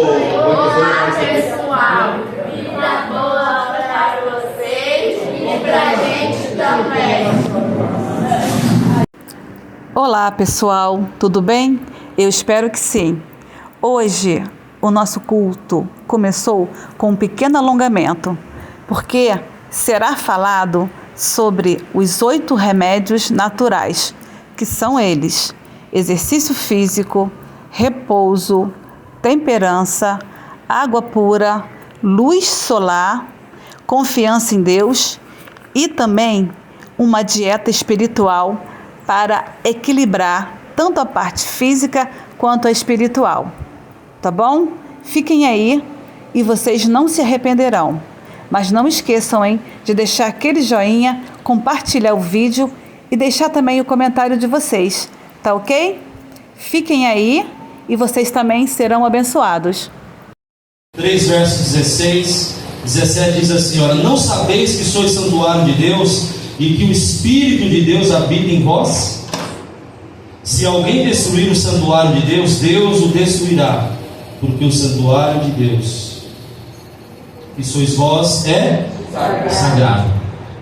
Olá, pessoal! Vida boa para vocês e para a gente também. Olá, pessoal, tudo bem? Eu espero que sim. Hoje, o nosso culto começou com um pequeno alongamento, porque será falado sobre os 8 remédios naturais, que são eles: exercício físico, repouso, temperança, água pura, luz solar, confiança em Deus e também uma dieta espiritual para equilibrar tanto a parte física quanto a espiritual. Tá bom? Fiquem aí e vocês não se arrependerão. Mas não esqueçam, de deixar aquele joinha, compartilhar o vídeo e deixar também o comentário de vocês. Tá ok? Fiquem aí e vocês também serão abençoados. 3 versos 16, 17 diz assim: Ora, não sabeis que sois santuário de Deus e que o Espírito de Deus habita em vós? Se alguém destruir o santuário de Deus, Deus o destruirá, porque o santuário de Deus, que sois vós, é sagrado.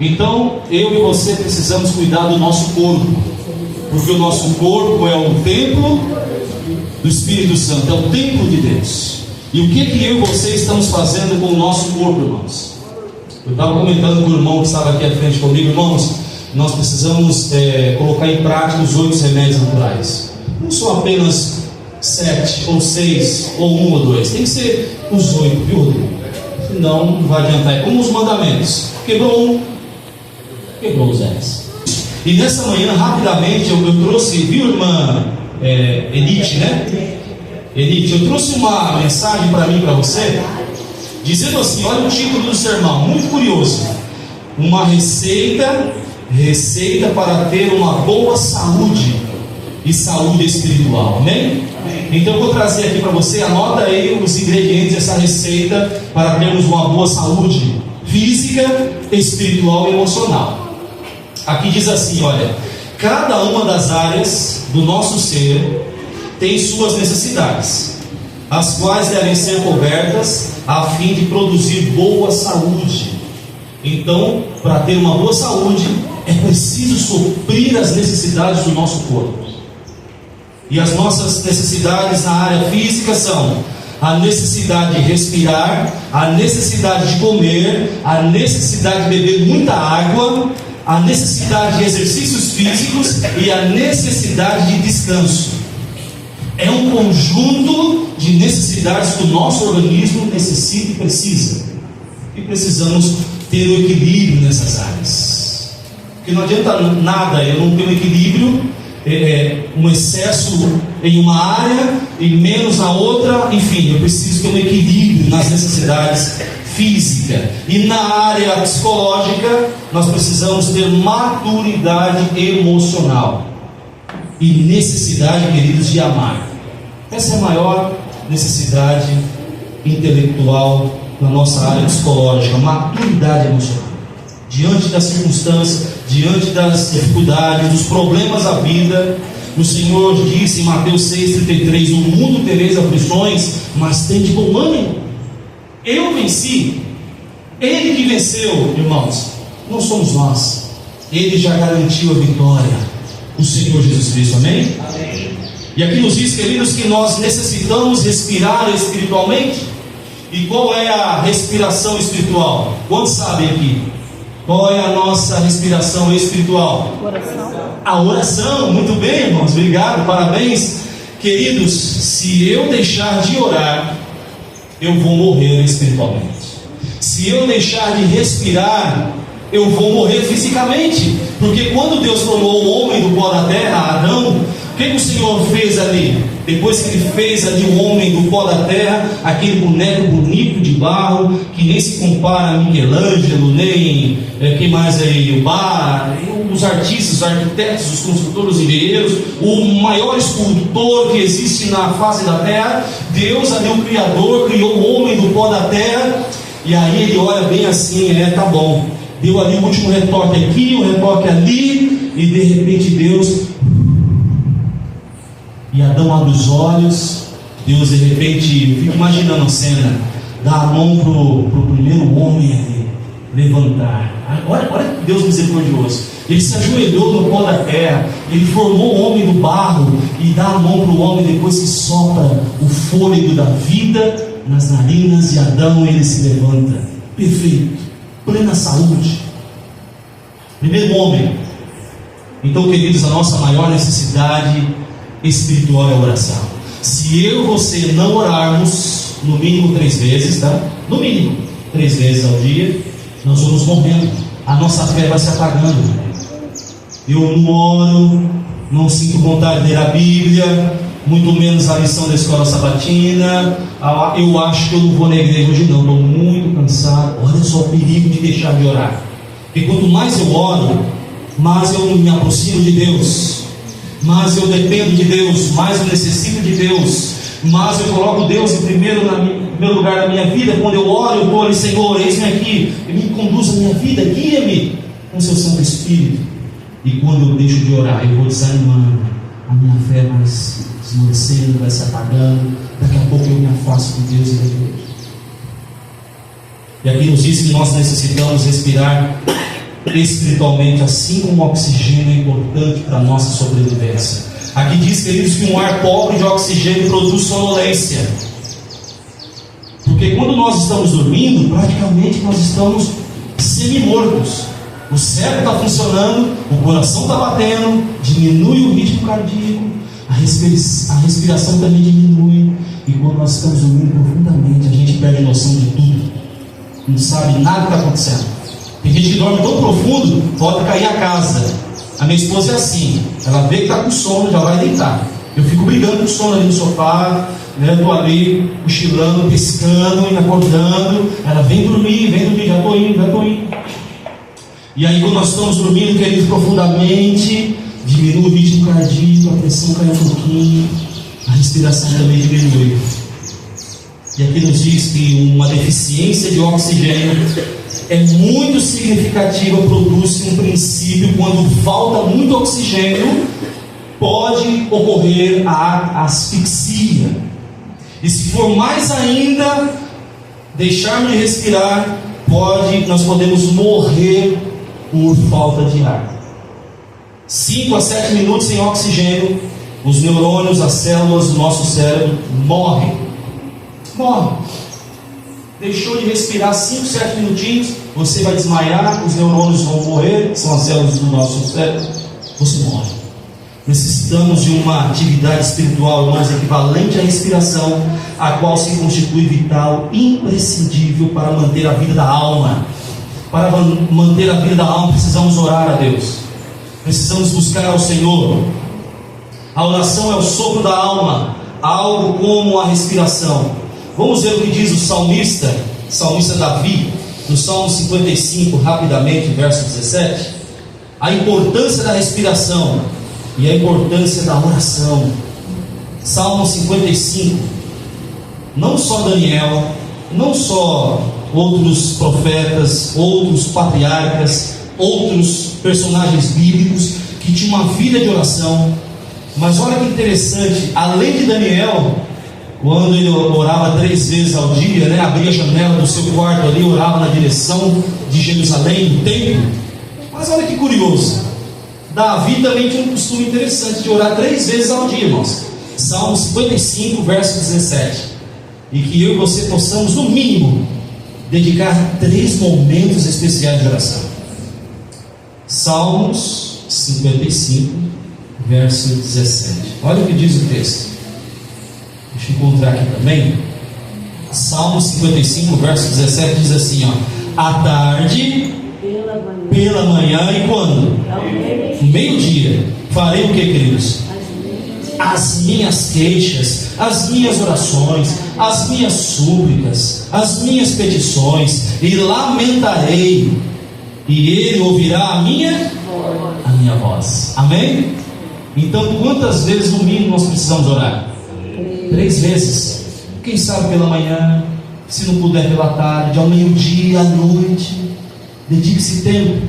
Então, eu e você precisamos cuidar do nosso corpo, porque o nosso corpo é um templo do Espírito Santo, é o templo de Deus. E o que eu e você estamos fazendo com o nosso corpo, irmãos? Eu estava comentando com o irmão que estava aqui à frente comigo: irmãos, nós precisamos colocar em prática os 8 remédios naturais. Não são apenas 7, ou 6, ou 1 ou 2. Tem que ser os 8, viu, Rodrigo? Senão não vai adiantar. É como os mandamentos: quebrou um, quebrou os 10. E nessa manhã, rapidamente, eu trouxe, viu, irmã Elite, né? Elite, eu trouxe uma mensagem para mim, para você, dizendo assim: olha o título do sermão, muito curioso: uma receita para ter uma boa saúde e saúde espiritual. Amém? Então eu vou trazer aqui para você, anota aí os ingredientes dessa receita para termos uma boa saúde física, espiritual e emocional. Aqui diz assim: olha, cada uma das áreas do nosso ser tem suas necessidades, as quais devem ser cobertas a fim de produzir boa saúde. Então, para ter uma boa saúde, é preciso suprir as necessidades do nosso corpo. E as nossas necessidades na área física são a necessidade de respirar, a necessidade de comer, a necessidade de beber muita água, a necessidade de exercícios físicos e a necessidade de descanso. É um conjunto de necessidades que o nosso organismo necessita e precisa. E precisamos ter o equilíbrio nessas áreas. Porque não adianta nada eu não ter um equilíbrio, um excesso em uma área e menos na outra. Enfim, eu preciso ter um equilíbrio nas necessidades físicas. E na área psicológica, nós precisamos ter maturidade emocional e necessidade, queridos, de amar. Essa é a maior necessidade intelectual na nossa área psicológica: maturidade emocional. Diante das circunstâncias, diante das dificuldades, dos problemas da vida, o Senhor disse em Mateus 6,33: no mundo tereis aflições, mas tende bom ânimo. Eu venci. Ele que venceu, irmãos, não somos nós. Ele já garantiu a vitória, o Senhor Jesus Cristo. Amém? Amém. E aqui nos diz, queridos, que nós necessitamos respirar espiritualmente. E qual é a respiração espiritual? Quantos sabem aqui? Qual é a nossa respiração espiritual? Oração. A oração. Muito bem, irmãos, obrigado, parabéns. Queridos, se eu deixar de orar, eu vou morrer espiritualmente. Se eu deixar de respirar, eu vou morrer fisicamente. Porque quando Deus formou o homem do pó da terra, Adão, o que o Senhor fez ali? Depois que Ele fez ali o homem do pó da terra, aquele boneco bonito de barro, que nem se compara a Michelangelo, nem quem mais aí, os artistas, os arquitetos, os construtores, os engenheiros, o maior escultor que existe na face da terra. Deus ali, o Criador, criou o homem do pó da terra. E aí Ele olha bem assim: tá bom, deu ali o último retoque aqui, o retoque ali, e de repente Deus, e Adão abre os olhos, Deus de repente, eu fico imaginando a cena, dá a mão pro primeiro homem ali, levantar. Olha que Deus misericordioso. Ele se ajoelhou no pó da terra, ele formou o homem do barro e dá a mão para o homem depois que sopra o fôlego da vida nas narinas de Adão, ele se levanta, perfeito, plena saúde. Primeiro homem. Então, queridos, a nossa maior necessidade espiritual é a oração. Se eu e você não orarmos no mínimo 3 vezes, tá? No mínimo 3 vezes ao dia, nós vamos morrendo, a nossa fé vai se apagando. Eu não oro, não sinto vontade de ler a Bíblia, muito menos a lição da escola sabatina. Eu acho que eu não vou na igreja hoje não, estou muito cansado. Olha só o perigo de deixar de orar, porque quanto mais eu oro, mais eu me aproximo de Deus, mais eu dependo de Deus, mais eu necessito de Deus, mais eu coloco Deus em primeiro lugar na minha vida. Quando eu oro, eu estou ali, Senhor, eis-me aqui, me conduz a minha vida, guia-me com seu Santo Espírito. E quando eu deixo de orar, eu vou desanimando, a minha fé vai se esmorecendo, vai se apagando, daqui a pouco eu me afasto de Deus e da igreja. E aqui nos diz que nós necessitamos respirar espiritualmente, assim como o oxigênio é importante para a nossa sobrevivência. Aqui diz, queridos, que um ar pobre de oxigênio produz sonolência, porque quando nós estamos dormindo, praticamente nós estamos semi-mortos. O cérebro está funcionando, o coração está batendo, diminui o ritmo cardíaco, a respiração também diminui, e quando nós estamos dormindo profundamente, a gente perde noção de tudo, não sabe nada que está acontecendo. Tem gente que dorme tão profundo, pode cair a casa. A minha esposa é assim, ela vê que está com sono, já vai deitar. Eu fico brigando com sono ali no sofá, né? Estou ali cochilando, pescando e acordando. Ela vem dormir, já estou indo. E aí, quando nós estamos dormindo, queridos, profundamente, diminui o ritmo cardíaco, a pressão cai um pouquinho, a respiração também diminui. E aqui nos diz que uma deficiência de oxigênio é muito significativa, produz-se um princípio: quando falta muito oxigênio, pode ocorrer a asfixia. E se for mais ainda, deixarmos de respirar, nós podemos morrer por falta de ar. 5 a 7 minutos sem oxigênio, os neurônios, as células do nosso cérebro morrem. Deixou de respirar 5, 7 minutinhos, você vai desmaiar, os neurônios vão morrer, são as células do nosso cérebro, você morre. Necessitamos de uma atividade espiritual, irmãos, equivalente à respiração, a qual se constitui vital, imprescindível para manter a vida da alma. Para manter a vida da alma, precisamos orar a Deus, precisamos buscar ao Senhor. A oração é o sopro da alma, algo como a respiração. Vamos ver o que diz o salmista Davi, no Salmo 55, rapidamente, verso 17. A importância da respiração e a importância da oração. Salmo 55. Não só Daniel, não só outros profetas, outros patriarcas, outros personagens bíblicos que tinham uma vida de oração, mas olha que interessante, além de Daniel, quando ele orava 3 vezes ao dia, né, abria a janela do seu quarto ali, orava na direção de Jerusalém, do templo. Mas olha que curioso, Davi também tinha um costume interessante de orar 3 vezes ao dia, irmãos. Salmo 55, verso 17. E que eu e você possamos, no mínimo, dedicar 3 momentos especiais de oração. Salmos 55, verso 17. Olha o que diz o texto. Deixa eu encontrar aqui também. Salmo 55, verso 17 diz assim, ó: à tarde, pela manhã e quando? Meio-dia. Farei o que, queridos? As minhas queixas, as minhas orações, as minhas súplicas, as minhas petições, e lamentarei, e Ele ouvirá a minha voz. Amém? Então, quantas vezes no mínimo nós precisamos orar? 3 vezes. Quem sabe pela manhã, se não puder pela tarde, ao meio-dia, à noite. Dedique-se tempo,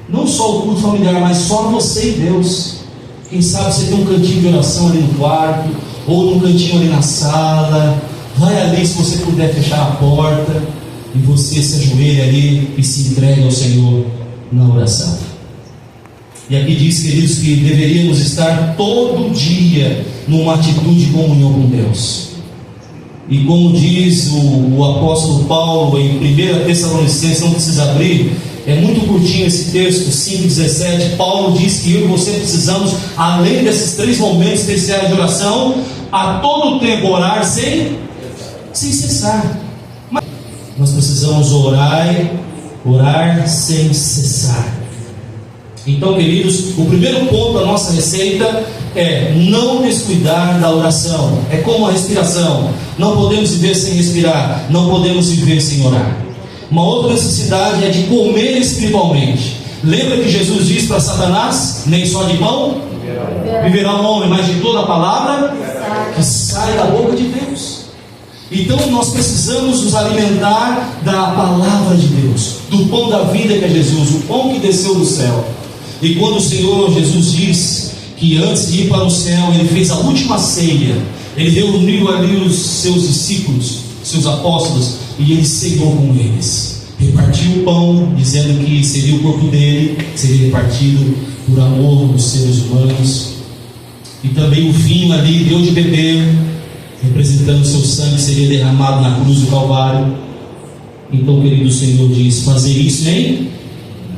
não só o culto familiar, mas só você e Deus. Quem sabe você tem um cantinho de oração ali no quarto, ou num cantinho ali na sala. Vai ali, se você puder fechar a porta, e você se ajoelha ali e se entrega ao Senhor na oração. E aqui diz, queridos, que deveríamos estar todo dia numa atitude de comunhão com Deus. E como diz o apóstolo Paulo em 1 Tessalonicenses, não precisa abrir, é muito curtinho esse texto, 5,17. Paulo diz que eu e você precisamos, além desses 3 momentos especiais de oração, a todo tempo orar sem cessar. Mas nós precisamos orar sem cessar. Então, queridos, o primeiro ponto da nossa receita é não descuidar da oração. É como a respiração. Não podemos viver sem respirar, não podemos viver sem orar. Uma outra necessidade é de comer espiritualmente. Lembra que Jesus disse para Satanás: nem só de pão viverá o homem, mas de toda a palavra que sai da boca de Deus. Então nós precisamos nos alimentar da palavra de Deus, do pão da vida que é Jesus, o pão que desceu do céu. E quando o Senhor Jesus diz que antes de ir para o céu, Ele fez a última ceia, Ele reuniu ali os seus discípulos, seus apóstolos, e Ele ceiou com eles, repartiu o pão, dizendo que seria o corpo dele, que seria repartido por amor dos seres humanos, e também o vinho ali deu de beber, representando o seu sangue, seria derramado na cruz do Calvário. Então, querido, o Senhor diz: fazer isso em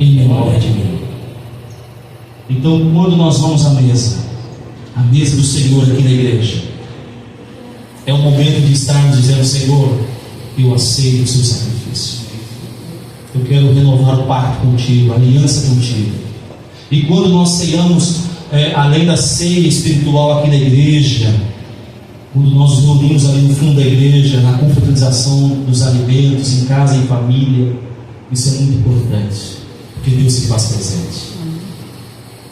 memória de mim. Então, quando nós vamos à mesa do Senhor aqui na igreja, é o momento de estarmos dizendo: Senhor, eu aceito o seu sacrifício, eu quero renovar o pacto contigo, a aliança contigo. E quando nós ceiamos, além da ceia espiritual aqui na igreja, quando nós nos reunimos ali no fundo da igreja, na confraternização dos alimentos, em casa, em família, isso é muito importante, porque Deus se faz presente.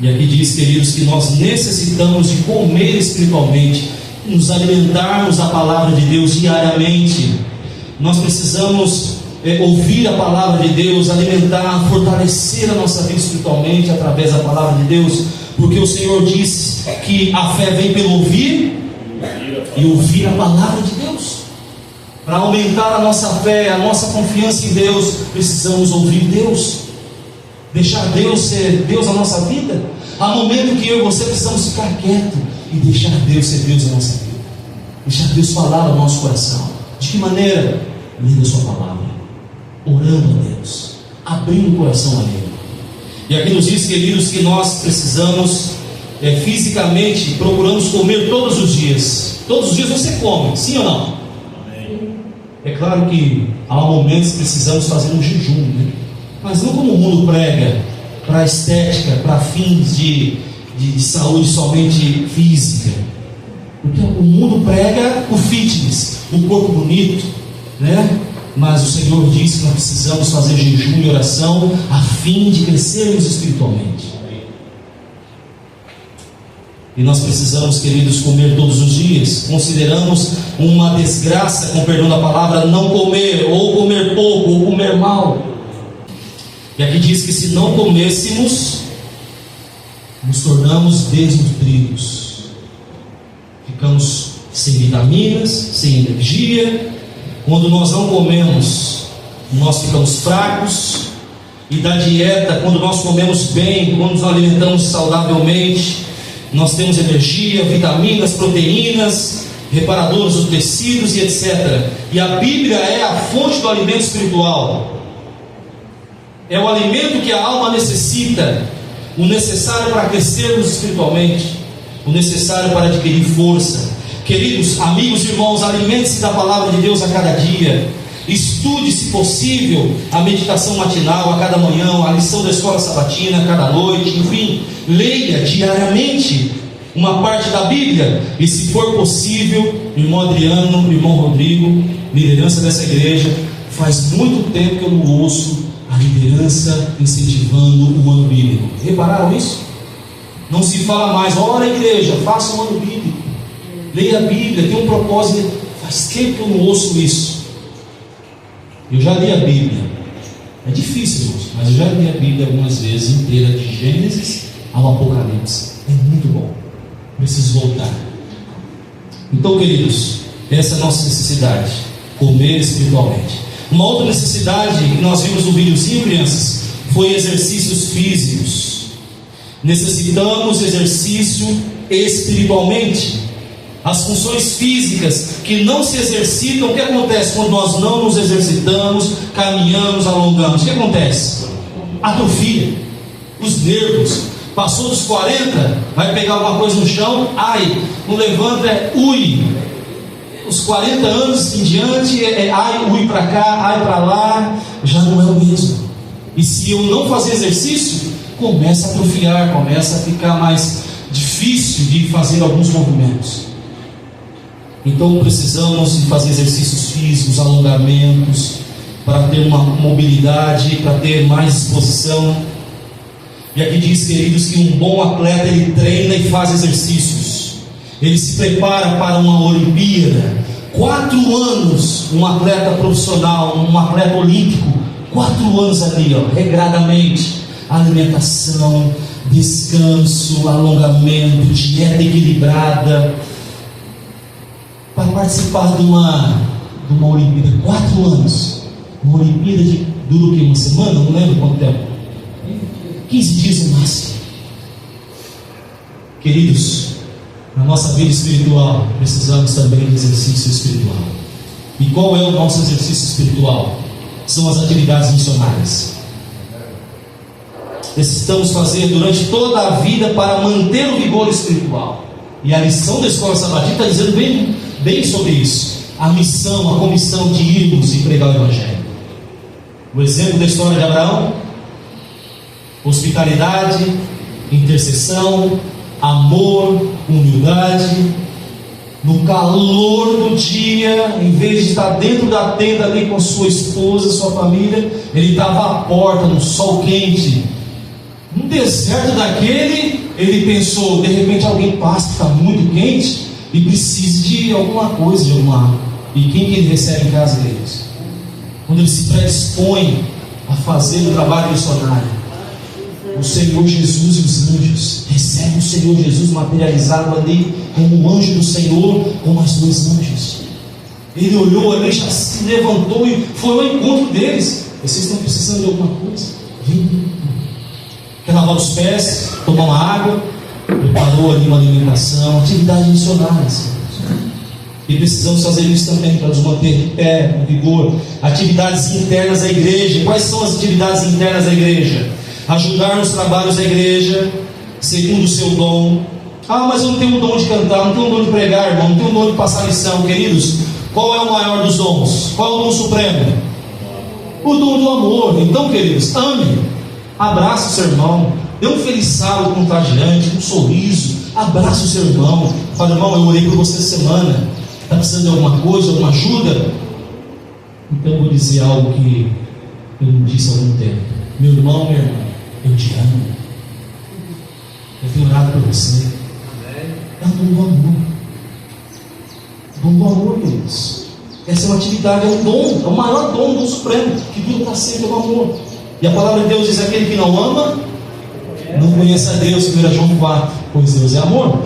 E aqui diz, queridos, que nós necessitamos de comer espiritualmente, nos alimentarmos da palavra de Deus diariamente. Nós precisamos ouvir a palavra de Deus, alimentar, fortalecer a nossa vida espiritualmente através da palavra de Deus, porque o Senhor diz que a fé vem pelo ouvir e ouvir a palavra de Deus. Para aumentar a nossa fé, a nossa confiança em Deus, precisamos ouvir Deus, deixar Deus ser Deus na nossa vida. Há momento que eu e você precisamos ficar quieto e deixar Deus ser Deus na nossa vida, deixar Deus falar ao nosso coração. De que maneira? Lendo a sua palavra, orando a Deus, abrindo o coração a Ele. E aqui nos diz, queridos, que nós precisamos fisicamente, procuramos comer todos os dias. Todos os dias você come, sim ou não? É claro que há momentos que precisamos fazer um jejum, né? Mas não como o mundo prega, para estética, para fins de saúde somente física. Porque o mundo prega o fitness, o corpo bonito, né? Mas o Senhor diz que nós precisamos fazer jejum e oração a fim de crescermos espiritualmente. E nós precisamos, queridos, comer todos os dias. Consideramos uma desgraça, com perdão da palavra, não comer, ou comer pouco, ou comer mal. E aqui diz que se não comêssemos, nos tornamos desnutridos, ficamos sem vitaminas, sem energia. Quando nós não comemos, nós ficamos fracos. E da dieta, quando nós comemos bem, quando nos alimentamos saudavelmente, nós temos energia, vitaminas, proteínas, reparadores dos tecidos e etc. E a Bíblia é a fonte do alimento espiritual. É o alimento que a alma necessita, o necessário para crescermos espiritualmente, o necessário para adquirir força. Queridos amigos e irmãos, alimente-se da palavra de Deus a cada dia. Estude, se possível, a meditação matinal a cada manhã, a lição da escola sabatina a cada noite, enfim, leia diariamente uma parte da Bíblia. E se for possível, irmão Adriano, irmão Rodrigo, liderança dessa igreja, faz muito tempo que eu não ouço a liderança incentivando o ano bíblico. Repararam isso? Não se fala mais: ora igreja, faça um ano bíblico, leia a Bíblia, tem um propósito. Faz tempo que eu não ouço isso. Eu já li a Bíblia, é difícil, irmãos, mas eu já li a Bíblia algumas vezes inteira, de Gênesis ao Apocalipse. É muito bom, preciso voltar. Então, queridos, essa é a nossa necessidade, comer espiritualmente. Uma outra necessidade que nós vimos no videozinho, crianças, foi exercícios físicos. Necessitamos exercício espiritualmente. As funções físicas que não se exercitam, o que acontece quando nós não nos exercitamos, caminhamos, alongamos? O que acontece? Atrofia. Os nervos. Passou dos 40, vai pegar alguma coisa no chão, ai, não levanta, ui. Os 40 anos em diante, ai, ui para cá, ai para lá, já não é o mesmo. E se eu não fazer exercício, começa a atrofiar, começa a ficar mais difícil de fazer alguns movimentos. Então precisamos de fazer exercícios físicos, alongamentos, para ter uma mobilidade, para ter mais disposição. E aqui diz, queridos, que um bom atleta, ele treina e faz exercícios. Ele se prepara para uma Olimpíada. 4 anos, um atleta profissional, um atleta olímpico, 4 anos ali, regradamente. Alimentação, descanso, alongamento, dieta equilibrada, para participar de uma Olimpíada. 4 anos. Uma Olimpíada dura o quê? Uma semana? Não lembro quanto tempo. 15 dias no máximo. Queridos, na nossa vida espiritual, precisamos também de exercício espiritual. E qual é o nosso exercício espiritual? São as atividades missionárias. Necessitamos fazer durante toda a vida para manter o vigor espiritual. E a lição da escola sabatina está dizendo bem sobre isso. A missão, a comissão de irmos e pregar o Evangelho. O exemplo da história de Abraão: hospitalidade, intercessão, amor, humildade. No calor do dia, em vez de estar dentro da tenda ali com sua esposa, sua família, ele estava à porta, no sol quente. No deserto daquele, ele pensou, de repente alguém passa, está muito quente e precisa de alguma coisa, de alguma água. E quem que ele recebe em casa deles? Quando ele se predispõe a fazer o trabalho missionário, o Senhor Jesus e os anjos recebem o Senhor Jesus materializado ali como um anjo do Senhor, com mais 2 anjos. Ele olhou ali, já se levantou e foi ao encontro deles. Vocês estão precisando de alguma coisa? Vem. Quer lavar os pés, tomar uma água? Preparou ali uma alimentação, atividades missionárias. E precisamos fazer isso também para nos manter de pé, com vigor. Atividades internas da igreja. Quais são as atividades internas da igreja? Ajudar nos trabalhos da igreja, segundo o seu dom. Ah, mas eu não tenho o dom de cantar, não tenho o dom de pregar, irmão, não tenho o dom de passar lição. Queridos, qual é o maior dos dons? Qual é o dom supremo? O dom do amor. Então, queridos, ame, abraça o seu irmão, dê um feliz sábado contagiante, um sorriso, abraça o seu irmão. Fala, irmão, eu orei por você essa semana, está precisando de alguma coisa, alguma ajuda? Então eu vou dizer algo que eu não disse há algum tempo. Meu irmão, minha irmã, eu te amo. Eu tenho orado por você. É o dom do amor. O dom do amor, queridos. Essa é uma atividade, é um dom, é o maior dom, o dom supremo, que dura para sempre, é o amor. E a palavra de Deus diz: aquele que não ama, não conhece a Deus. 1 João 4, pois Deus é amor.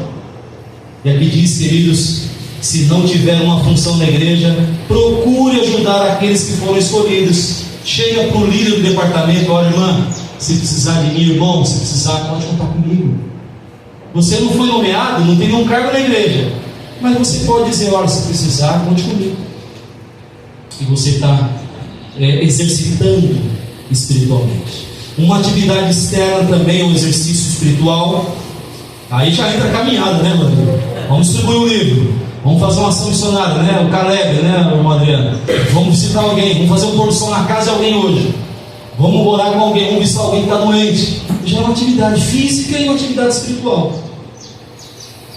E aqui diz, queridos, se não tiver uma função na igreja, procure ajudar aqueles que foram escolhidos. Chega para o líder do departamento: olha, irmã, se precisar de mim, irmão, se precisar, pode contar comigo. Você não foi nomeado, não tem nenhum cargo na igreja, mas você pode dizer: olha, se precisar, conte comigo. E você está exercitando espiritualmente. Uma atividade externa também é um exercício espiritual. Aí já entra a caminhada, né, mano? Vamos distribuir o livro, vamos fazer uma ação missionária, né? O Caleb, né, irmão Adriano? Vamos visitar alguém, vamos fazer um pôr do sol na casa de alguém hoje. Vamos orar com alguém, vamos visitar alguém que está doente. Já é uma atividade física e uma atividade espiritual.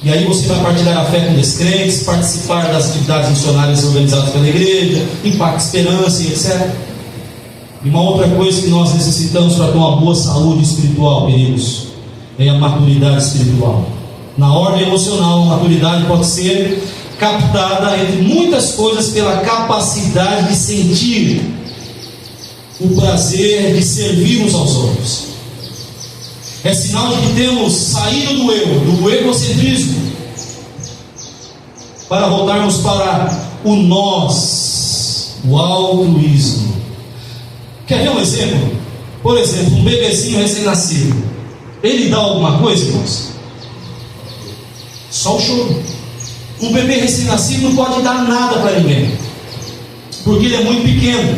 E aí você vai partilhar a fé com descrentes, participar das atividades missionárias organizadas pela igreja, Impacto Esperança e etc. E uma outra coisa que nós necessitamos para ter uma boa saúde espiritual, queridos, é a maturidade espiritual. Na ordem emocional, a maturidade pode ser captada, entre muitas coisas, pela capacidade de sentir o prazer de servir uns aos outros. É sinal de que temos saído do eu, do egocentrismo. para voltarmos para o nós, o altruísmo. Quer ver um exemplo? Por exemplo, um bebezinho recém-nascido, ele dá alguma coisa, irmãos? Só o choro. O bebê recém-nascido não pode dar nada para ninguém, porque ele é muito pequeno.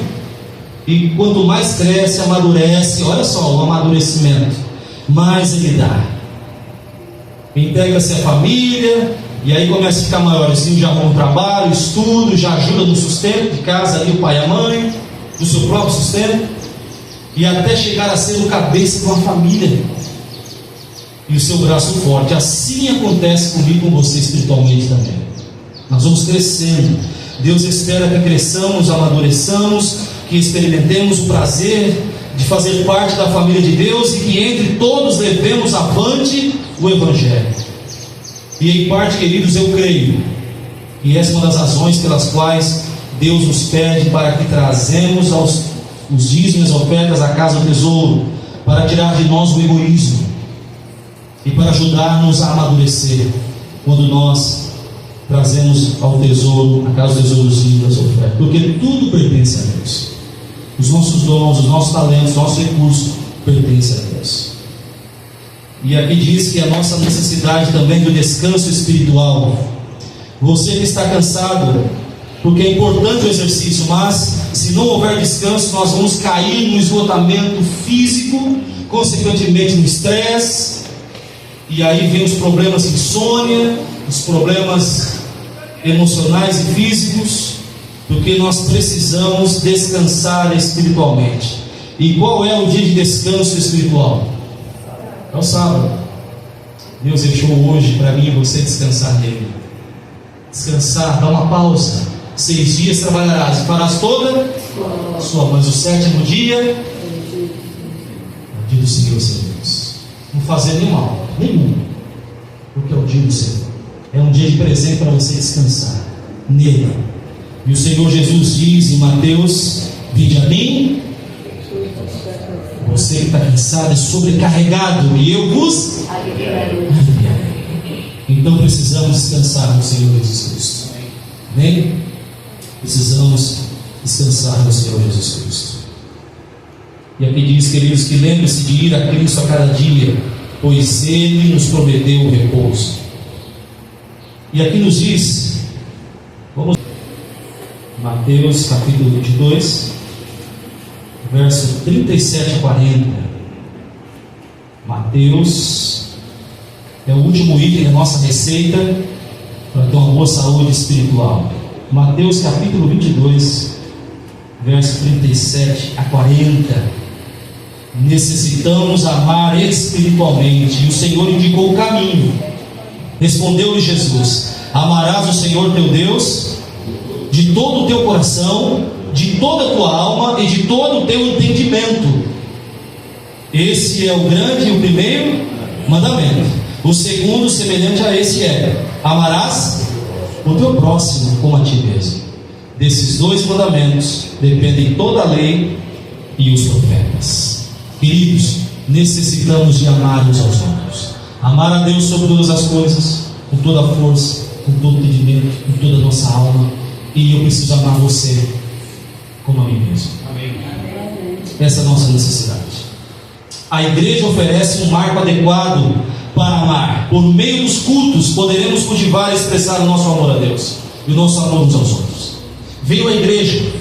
E quanto mais cresce, amadurece, olha só o amadurecimento, mais ele dá. Integra-se a família, e aí começa a ficar maiorzinho, já arruma um trabalho, estudo, já ajuda no sustento de casa ali, o pai e a mãe, do seu próprio sustento, e até chegar a ser o cabeça de uma família, e o seu braço forte. Assim acontece comigo e com você espiritualmente também. Nós vamos crescendo. Deus espera que cresçamos, amadureçamos, que experimentemos o prazer de fazer parte da família de Deus, e que entre todos levemos avante o Evangelho. E em parte, queridos, eu creio, e essa é uma das razões pelas quais Deus nos pede para que trazemos os dízimos e ofertas à casa do tesouro, para tirar de nós o egoísmo e para ajudar-nos a amadurecer, quando nós trazemos ao tesouro, à casa do tesouro, os dízimos e as ofertas, porque tudo pertence a Deus. Os nossos dons, os nossos talentos, os nossos recursos pertencem a Deus. E aqui diz que a nossa necessidade também do descanso espiritual. Você que está cansado, porque é importante o exercício, mas se não houver descanso, nós vamos cair no esgotamento físico, consequentemente no estresse, e aí vem os problemas de insônia, os problemas emocionais e físicos, porque nós precisamos descansar espiritualmente. E qual é o dia de descanso espiritual? É o sábado. Deus deixou hoje para mim e você descansar nele. Descansar, dar uma pausa. 6 dias trabalharás e farás toda sua, mas o 7º dia é o dia do Senhor, seu Deus. Não fazer nenhum mal, nenhum, porque é o dia do Senhor. É um dia de presente para você descansar nele. E o Senhor Jesus diz em Mateus: vinde a mim, você que está cansado e sobrecarregado, e eu vos aliviarei. Então precisamos descansar no Senhor Jesus Cristo. Amém? Precisamos descansar no Senhor Jesus Cristo. E aqui diz, queridos, que lembre-se de ir a Cristo a cada dia, pois Ele nos prometeu o repouso. E aqui nos diz, vamos, Mateus capítulo 22, verso 37 a 40. Mateus é o último item da nossa receita para ter uma boa saúde espiritual. Mateus capítulo 22, verso 37 a 40. Necessitamos amar espiritualmente, e o Senhor indicou o caminho. Respondeu-lhe Jesus: amarás o Senhor teu Deus de todo o teu coração, de toda a tua alma e de todo o teu entendimento. Esse é o grande e o primeiro mandamento. O segundo, semelhante a esse, é: amarás o teu próximo como a ti mesmo. Desses 2 mandamentos dependem toda a lei e os profetas. Queridos, necessitamos de amar uns aos outros. Amar a Deus sobre todas as coisas, com toda a força, com todo o entendimento, com toda a nossa alma. E eu preciso amar você como a mim mesmo. Amém. Essa é a nossa necessidade. A igreja oferece um marco adequado para amar. Por meio dos cultos poderemos cultivar e expressar o nosso amor a Deus e o nosso amor uns aos outros. Venha a igreja,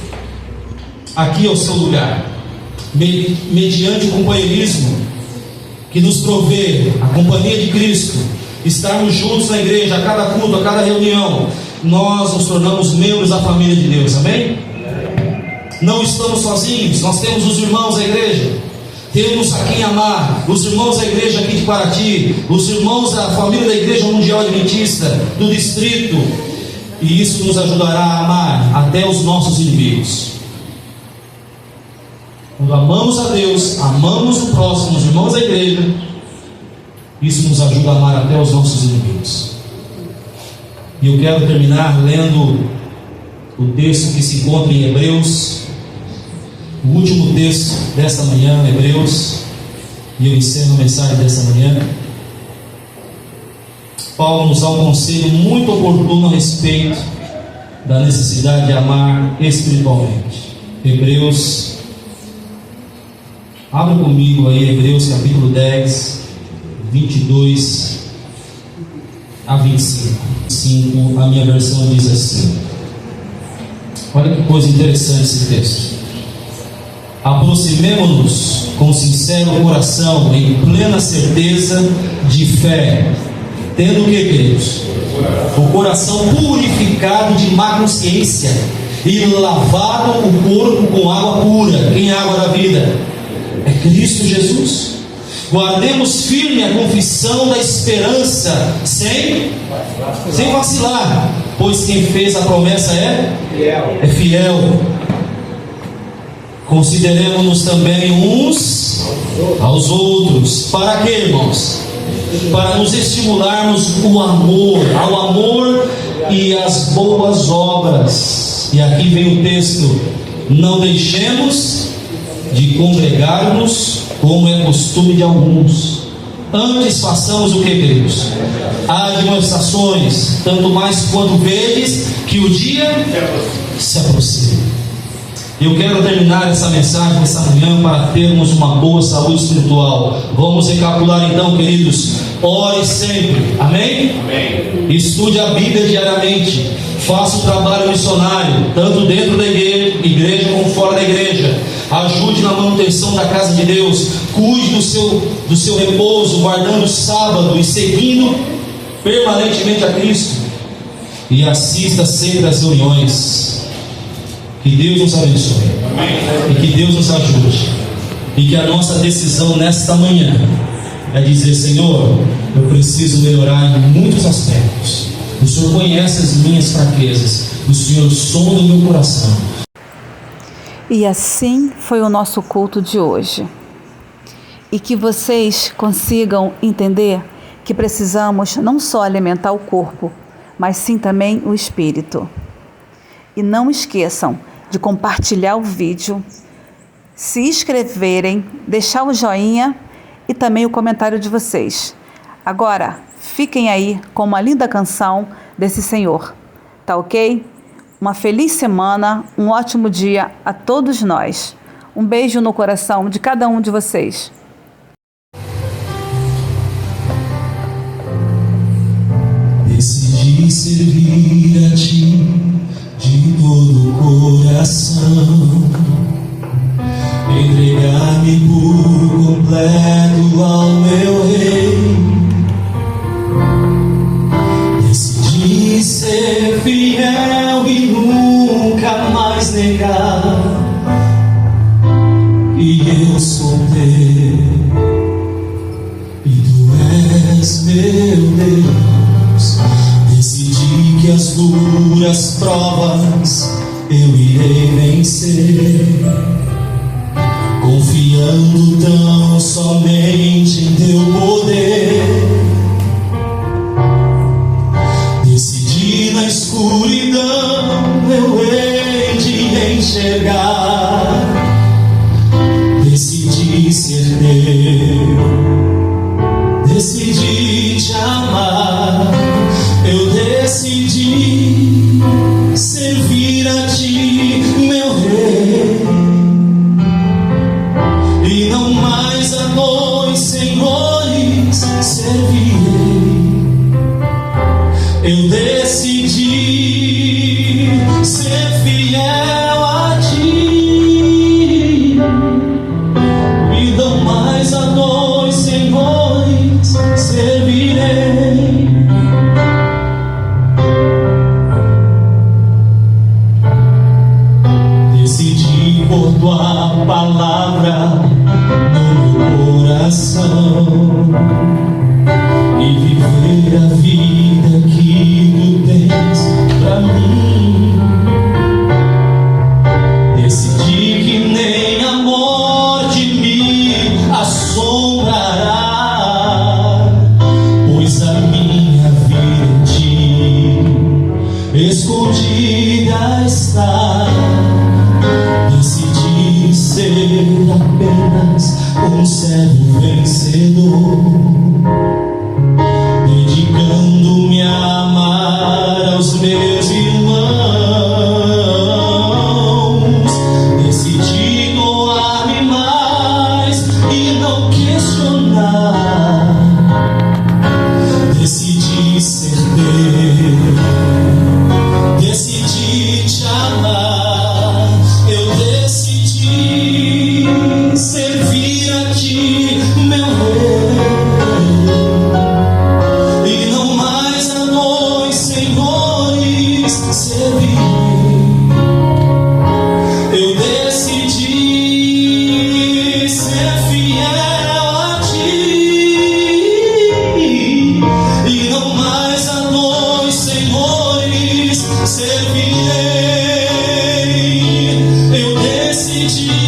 aqui é o seu lugar, mediante o companheirismo que nos provê a companhia de Cristo, estarmos juntos na igreja, a cada culto, a cada reunião, nós nos tornamos membros da família de Deus. Amém? Não estamos sozinhos, nós temos os irmãos da igreja, temos a quem amar, os irmãos da igreja aqui de Paraty, os irmãos da família da Igreja Mundial Adventista do distrito, e isso nos ajudará a amar até os nossos inimigos. Quando amamos a Deus, amamos o próximo, os irmãos da igreja, isso nos ajuda a amar até os nossos inimigos. E eu quero terminar lendo o texto que se encontra em Hebreus, o último texto desta manhã, Hebreus, e eu encerro a mensagem desta manhã. Paulo nos dá um conselho muito oportuno a respeito da necessidade de amar espiritualmente. Hebreus, abra comigo aí, Hebreus capítulo 10, 22 a 25. A minha versão diz assim. Olha que coisa interessante esse texto. Aproximemo-nos com sincero coração, em plena certeza de fé, tendo o que, queridos? O coração purificado de má consciência e lavado o corpo com água pura. Quem é a água da vida? É Cristo Jesus. Guardemos firme a confissão da esperança, sem vacilar, pois quem fez a promessa é fiel. Consideremos-nos também uns aos outros. Para quê, irmãos? Para nos estimularmos ao amor e às boas obras. E aqui vem o texto: não deixemos de congregar-nos, como é costume de alguns. Antes façamos o que, queridos? Admoestações, tanto mais quanto vedes que o dia se aproxima. Eu quero terminar essa mensagem essa manhã para termos uma boa saúde espiritual. Vamos recapitular então, queridos. Ore sempre, amém? Amém. Estude a Bíblia diariamente. Faça o trabalho missionário, tanto dentro da igreja como fora da igreja. Ajude na manutenção da casa de Deus. Cuide do seu repouso, guardando o sábado e seguindo permanentemente a Cristo. E assista sempre às reuniões. Que Deus nos abençoe. Amém. E que Deus nos ajude. E que a nossa decisão nesta manhã é dizer: Senhor, eu preciso melhorar em muitos aspectos. O Senhor conhece as minhas fraquezas. O Senhor sonda o meu coração. E assim foi o nosso culto de hoje. E que vocês consigam entender que precisamos não só alimentar o corpo, mas sim também o espírito. E não esqueçam de compartilhar o vídeo, se inscreverem, deixar o joinha e também o comentário de vocês. Agora, fiquem aí com uma linda canção desse Senhor, tá ok? Uma feliz semana, um ótimo dia a todos nós. Um beijo no coração de cada um de vocês. Decidi servir a Ti de todo o coração, entregar-me por completo ao meu Rei. Decidi ser fiel e nunca mais negar que eu sou Teu e Tu és meu Deus. Decidi que as duras provas eu irei vencer, confiando tão somente em Teu poder. Decidi na escuridão eu hei de enxergar. Decidi ser Teu, decidi Te amar. Eu decidi servir a Ti, meu Rei, e não mais a dois senhores servirei. Eu decidi ser fiel a Ti, e não mais a dois senhores servirei. Decidi por Tua palavra no meu coração e viver a vida que Tu tens pra mim. Decidi que nem a morte me assombrará, pois a minha vida em Ti escondida está. Decidi ser apenas um servo vencedor, dedicando amar aos meus irmãos, decidi doar-me mais e não questionar, decidi ser teu, decidi te amar, eu decidi servir a ti, meu rei, e não mais a nós, senhores, servir. Eu decidi ser fiel a ti, e não mais a nós, senhores, servirei. Eu decidi